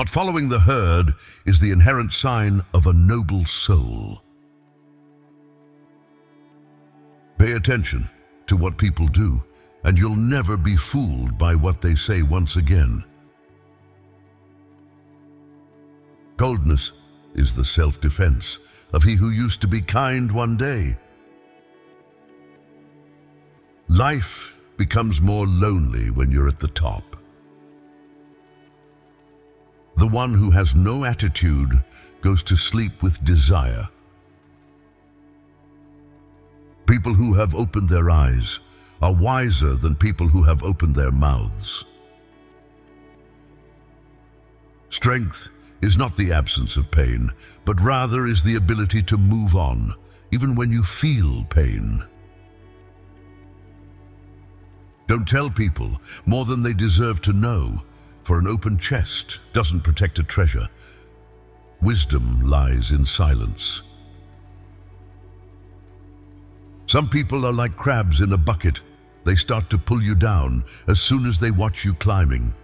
Not following the herd is the inherent sign of a noble soul. Pay attention to what people do, and you'll never be fooled by what they say once again. Coldness is the self-defense of he who used to be kind one day. Life becomes more lonely when you're at the top. The one who has no attitude goes to sleep with desire. People who have opened their eyes are wiser than people who have opened their mouths. Strength is not the absence of pain, but rather is the ability to move on, even when you feel pain. Don't tell people more than they deserve to know, for an open chest doesn't protect a treasure. Wisdom lies in silence. Some people are like crabs in a bucket. They start to pull you down as soon as they watch you climbing.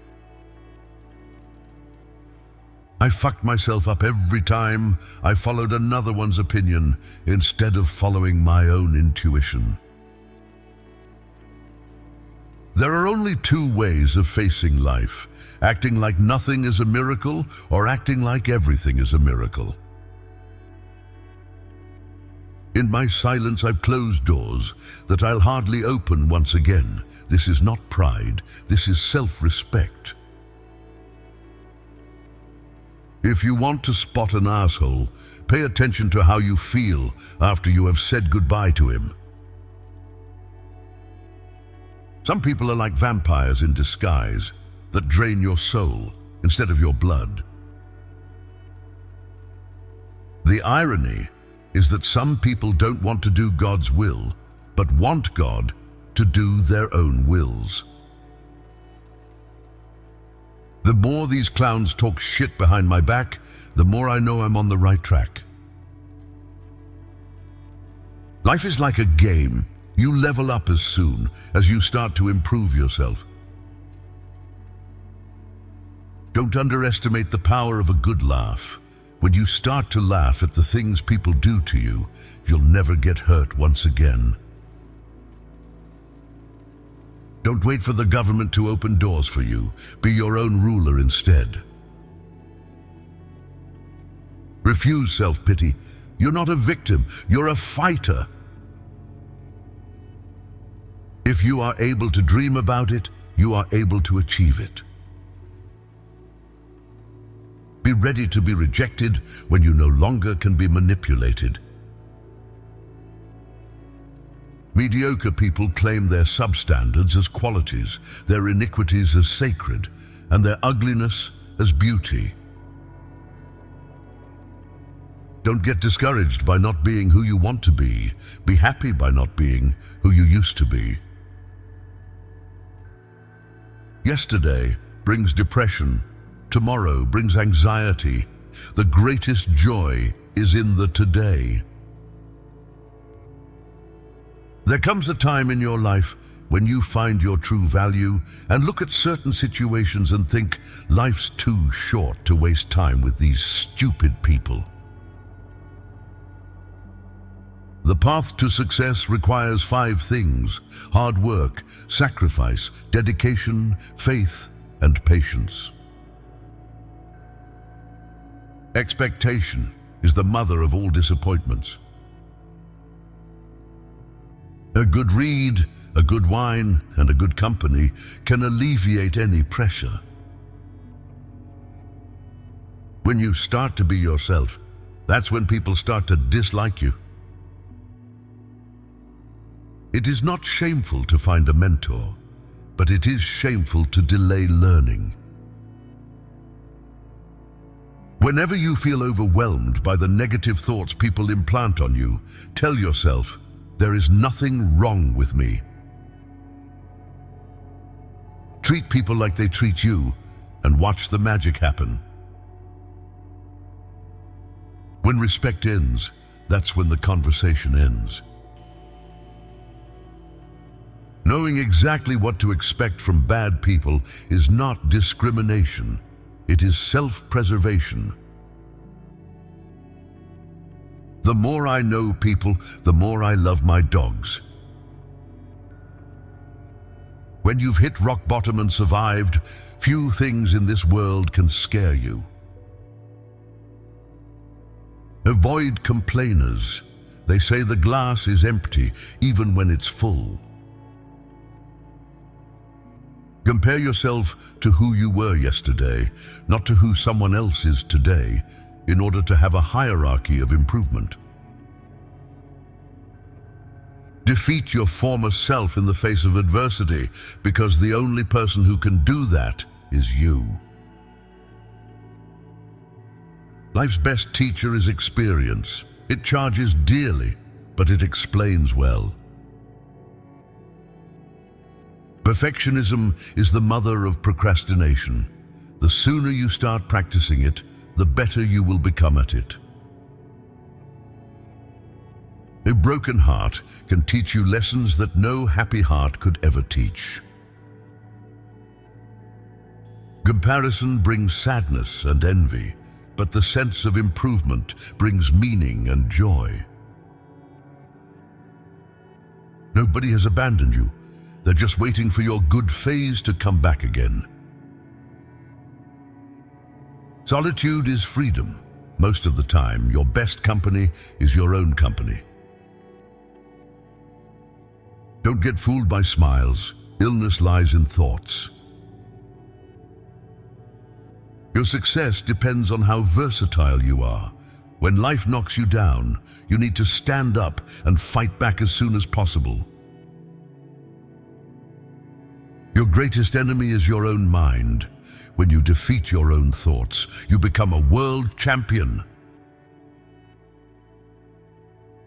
I fucked myself up every time I followed another one's opinion instead of following my own intuition. There are only two ways of facing life: acting like nothing is a miracle or acting like everything is a miracle. In my silence, I've closed doors that I'll hardly open once again. This is not pride, this is self-respect. If you want to spot an asshole, pay attention to how you feel after you have said goodbye to him. Some people are like vampires in disguise that drain your soul instead of your blood. The irony is that some people don't want to do God's will, but want God to do their own wills. The more these clowns talk shit behind my back, the more I know I'm on the right track. Life is like a game. You level up as soon as you start to improve yourself. Don't underestimate the power of a good laugh. When you start to laugh at the things people do to you, you'll never get hurt once again. Don't wait for the government to open doors for you. Be your own ruler instead. Refuse self-pity. You're not a victim, you're a fighter. If you are able to dream about it, you are able to achieve it. Be ready to be rejected when you no longer can be manipulated. Mediocre people claim their substandards as qualities, their iniquities as sacred, and their ugliness as beauty. Don't get discouraged by not being who you want to be. Be happy by not being who you used to be. Yesterday brings depression. Tomorrow brings anxiety. The greatest joy is in the today. There comes a time in your life when you find your true value and look at certain situations and think, life's too short to waste time with these stupid people. The path to success requires 5 things: hard work, sacrifice, dedication, faith, and patience. Expectation is the mother of all disappointments. A good read, a good wine, and a good company can alleviate any pressure. When you start to be yourself, that's when people start to dislike you. It is not shameful to find a mentor, but it is shameful to delay learning. Whenever you feel overwhelmed by the negative thoughts people implant on you, tell yourself, there is nothing wrong with me. Treat people like they treat you and watch the magic happen. When respect ends, that's when the conversation ends. Knowing exactly what to expect from bad people is not discrimination. It is self-preservation. The more I know people, the more I love my dogs. When you've hit rock bottom and survived, few things in this world can scare you. Avoid complainers. They say the glass is empty, even when it's full. Compare yourself to who you were yesterday, not to who someone else is today, in order to have a hierarchy of improvement. Defeat your former self in the face of adversity, because the only person who can do that is you. Life's best teacher is experience. It charges dearly, but it explains well. Perfectionism is the mother of procrastination. The sooner you start practicing it, the better you will become at it. A broken heart can teach you lessons that no happy heart could ever teach. Comparison brings sadness and envy, but the sense of improvement brings meaning and joy. Nobody has abandoned you. They're just waiting for your good phase to come back again. Solitude is freedom. Most of the time, your best company is your own company. Don't get fooled by smiles. Illness lies in thoughts. Your success depends on how versatile you are. When life knocks you down, you need to stand up and fight back as soon as possible. Your greatest enemy is your own mind. When you defeat your own thoughts, you become a world champion.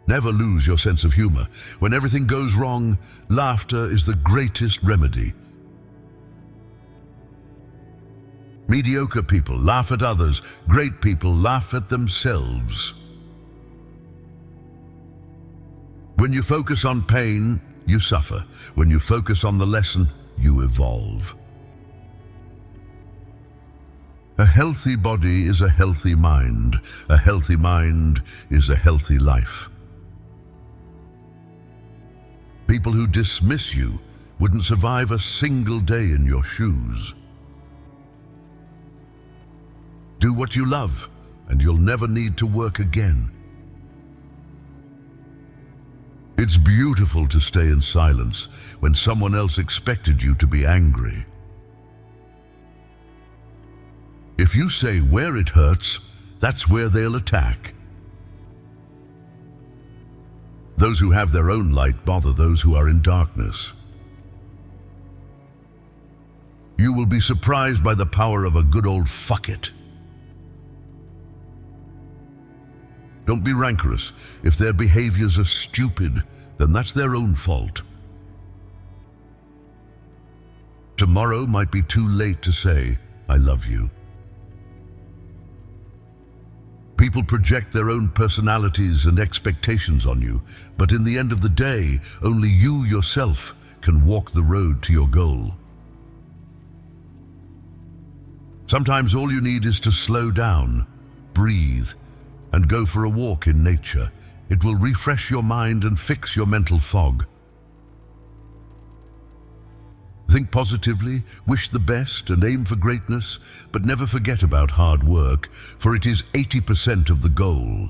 Never lose your sense of humor. When everything goes wrong, laughter is the greatest remedy. Mediocre people laugh at others. Great people laugh at themselves. When you focus on pain, you suffer. When you focus on the lesson, you evolve. A healthy body is a healthy mind. A healthy mind is a healthy life. People who dismiss you wouldn't survive a single day in your shoes. Do what you love, and you'll never need to work again. It's beautiful to stay in silence when someone else expected you to be angry. If you say where it hurts, that's where they'll attack. Those who have their own light bother those who are in darkness. You will be surprised by the power of a good old fuck it. Don't be rancorous. If their behaviors are stupid, then that's their own fault. Tomorrow might be too late to say, I love you. People project their own personalities and expectations on you, but in the end of the day, only you yourself can walk the road to your goal. Sometimes all you need is to slow down, breathe, and go for a walk in nature. It will refresh your mind and fix your mental fog. Think positively, wish the best, and aim for greatness, but never forget about hard work, for it is 80% of the goal.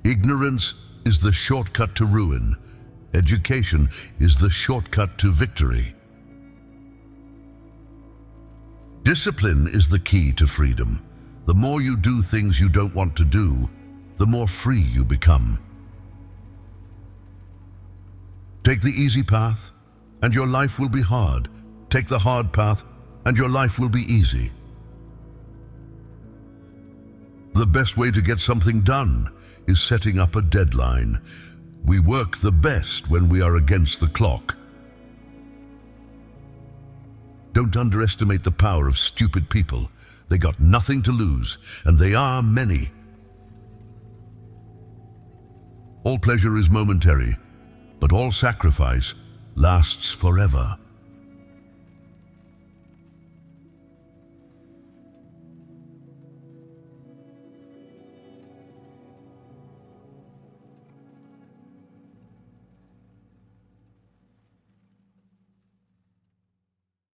Ignorance is the shortcut to ruin. Education is the shortcut to victory. Discipline is the key to freedom. The more you do things you don't want to do, the more free you become. Take the easy path, and your life will be hard. Take the hard path, and your life will be easy. The best way to get something done is setting up a deadline. We work the best when we are against the clock. Don't underestimate the power of stupid people. They got nothing to lose, and they are many. All pleasure is momentary, but all sacrifice lasts forever.